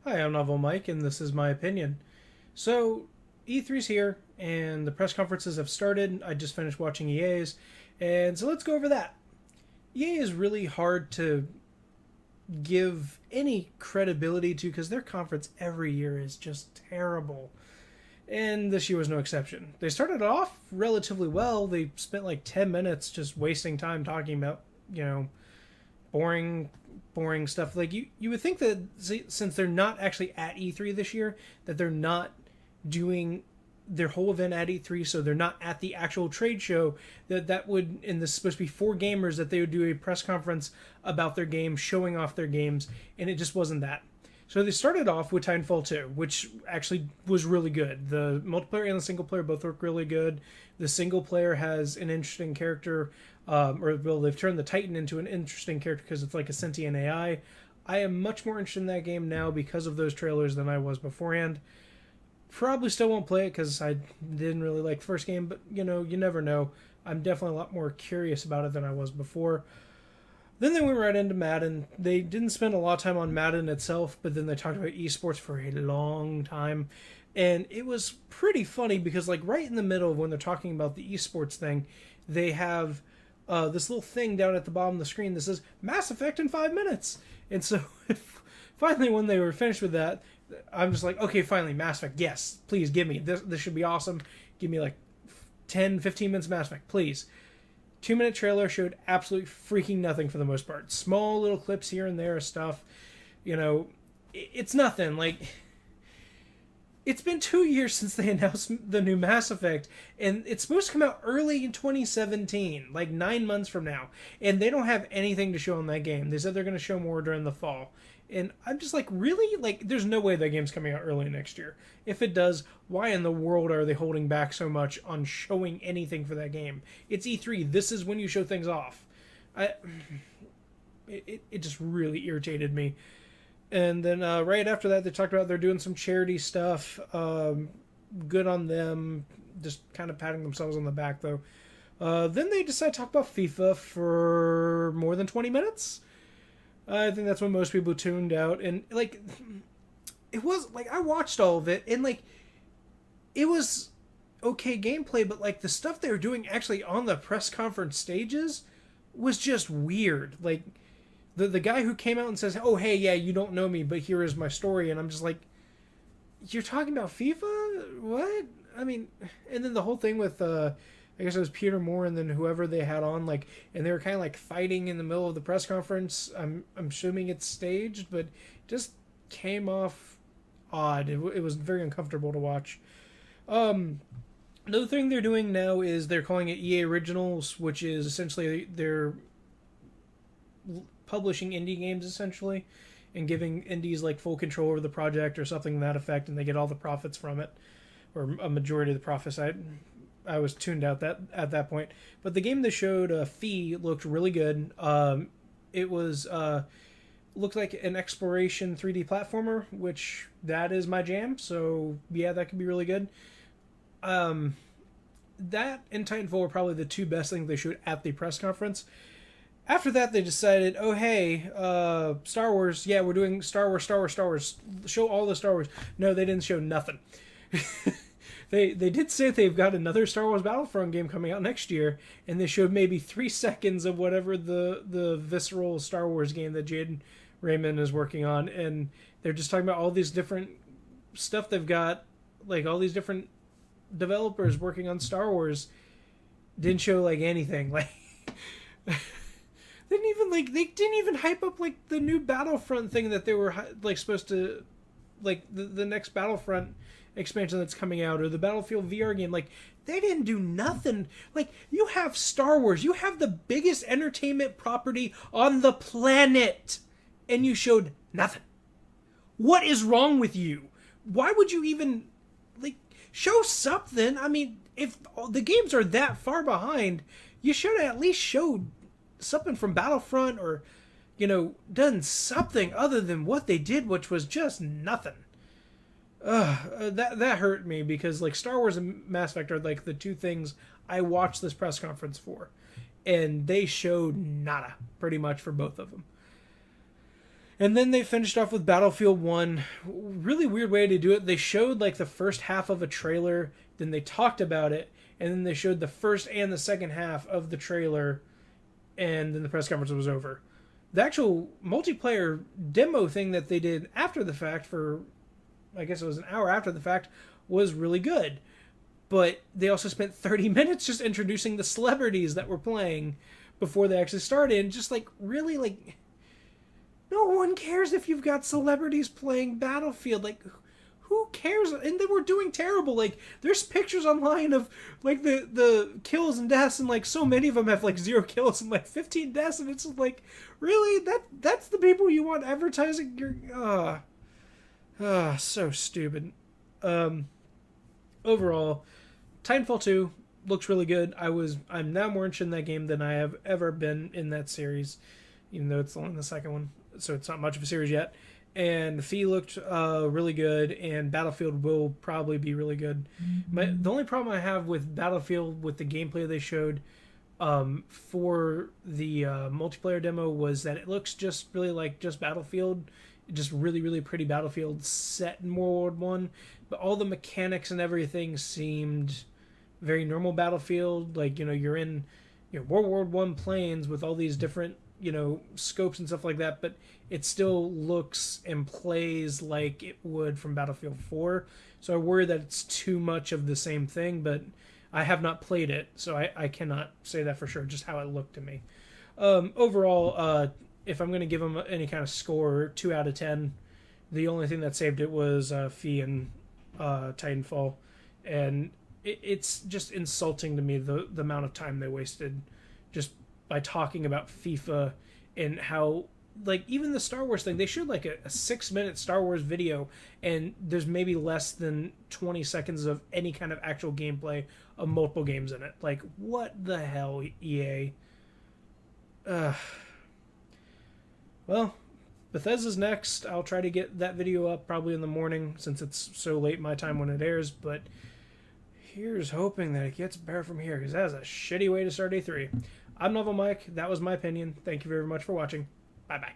Hi, I'm Novel Mike, and this is my opinion. So, E3's here, and the press conferences have started. I just finished watching EA's, and so let's go over that. EA is really hard to give any credibility to because their conference every year is just terrible. And this year was no exception. They started off relatively well. They spent like 10 minutes just wasting time talking about, you know, boring stuff. Like you would think that since they're not actually at E3 this year, that they're not doing their whole event at E3, so they're not at the actual trade show. That would, and this is supposed to be for gamers, that they would do a press conference about their game, showing off their games, and it just wasn't that. So they started off with Titanfall 2, which actually was really good. The multiplayer and the single player both work really good. The single player has an interesting character, they've turned the Titan into an interesting character because it's like a sentient AI. I am much more interested in that game now because of those trailers than I was beforehand. Probably still won't play it because I didn't really like the first game, but you never know. I'm definitely a lot more curious about it than I was before. Then they went right into Madden. They didn't spend a lot of time on Madden itself, but then they talked about esports for a long time. And it was pretty funny because, like, right in the middle of when they're talking about the esports thing, they have this little thing down at the bottom of the screen that says Mass Effect in 5 minutes. And so finally, when they were finished with that, I'm just like, okay, finally, Mass Effect. Yes, please give me. This should be awesome. Give me like 10, 15 minutes of Mass Effect, please. 2-minute trailer showed absolutely freaking nothing for the most part. Small little clips here and there of stuff. It's nothing. Like, it's been 2 years since they announced the new Mass Effect, and it's supposed to come out early in 2017, like 9 months from now. And they don't have anything to show in that game. They said they're going to show more during the fall. And I'm just like, really? Like, there's no way that game's coming out early next year. If it does, why in the world are they holding back so much on showing anything for that game? It's E3. This is when you show things off. It just really irritated me. And then right after that, they talked about they're doing some charity stuff. Good on them. Just kind of patting themselves on the back, though. Then they decided to talk about FIFA for more than 20 minutes. I think that's when most people tuned out. And, like, it was, like, I watched all of it, and, like, it was okay gameplay, but, like, the stuff they were doing actually on the press conference stages was just weird. Like, the guy who came out and says, oh, hey, yeah, you don't know me, but here is my story, and I'm just like, you're talking about FIFA? What? I mean, and then the whole thing with, I guess it was Peter Moore and then whoever they had on, like, and they were kind of like fighting in the middle of the press conference. I'm assuming it's staged, but it just came off odd. It was very uncomfortable to watch. Another thing they're doing now is they're calling it EA Originals, which is essentially they're publishing indie games essentially and giving indies like full control over the project or something to that effect, and they get all the profits from it, or a majority of the profits. I was tuned out at that point. But the game they showed, Fee, looked really good. It was looked like an exploration 3D platformer, which that is my jam. So yeah, that could be really good. That and Titanfall were probably the two best things they showed at the press conference. After that, they decided, oh hey, Star Wars. Yeah, we're doing Star Wars. Show all the Star Wars. No, they didn't show nothing. They did say they've got another Star Wars Battlefront game coming out next year, and they showed maybe 3 seconds of whatever the visceral Star Wars game that Jade Raymond is working on, and they're just talking about all these different stuff they've got, like all these different developers working on Star Wars. Didn't show like anything, like they didn't even hype up like the new Battlefront thing that they were like supposed to, like the next Battlefront expansion that's coming out, or the Battlefield VR game. Like, they didn't do nothing. Like, you have Star Wars, you have the biggest entertainment property on the planet, and you showed nothing. What is wrong with you? Why would you even, like, show something? I mean, if the games are that far behind, you should have at least showed something from Battlefront, or done something other than what they did, which was just nothing. That hurt me because, like, Star Wars and Mass Effect are like the two things I watched this press conference for, and they showed nada pretty much for both of them. And then they finished off with Battlefield 1. Really weird way to do it. They showed like the first half of a trailer, then they talked about it, and then they showed the first and the second half of the trailer, and then the press conference was over. The actual multiplayer demo thing that they did after the fact, for I guess it was an hour after the fact, was really good. But they also spent 30 minutes just introducing the celebrities that were playing before they actually started. And just like, really, like, no one cares if you've got celebrities playing Battlefield. Like, who cares? And they were doing terrible. Like, there's pictures online of like the kills and deaths, and like so many of them have like 0 kills and like 15 deaths, and it's like, really, that's the people you want advertising your so stupid. Overall, Titanfall 2 looks really good. I'm now more interested in that game than I have ever been in that series, even though it's only the second one, so it's not much of a series yet. And Fee looked really good, and Battlefield will probably be really good. The only problem I have with Battlefield, with the gameplay they showed for the multiplayer demo, was that it looks just really like just Battlefield, just really, really pretty Battlefield set in World War I, but all the mechanics and everything seemed very normal Battlefield. Like, you're in World War I planes with all these different scopes and stuff like that, but it still looks and plays like it would from Battlefield 4. So I worry that it's too much of the same thing, but I have not played it, so I cannot say that for sure, just how it looked to me. Overall, if I'm going to give them any kind of score, 2 out of 10. The only thing that saved it was Fee and Titanfall, and it's just insulting to me the amount of time they wasted just by talking about FIFA, and how, like, even the Star Wars thing, they showed like a 6-minute Star Wars video, and there's maybe less than 20 seconds of any kind of actual gameplay of multiple games in it. Like, what the hell, EA? Well, Bethesda's next. I'll try to get that video up probably in the morning, since it's so late my time when it airs, but here's hoping that it gets better from here, because that is a shitty way to start E3. I'm Novel Mike. That was my opinion. Thank you very much for watching. Bye-bye.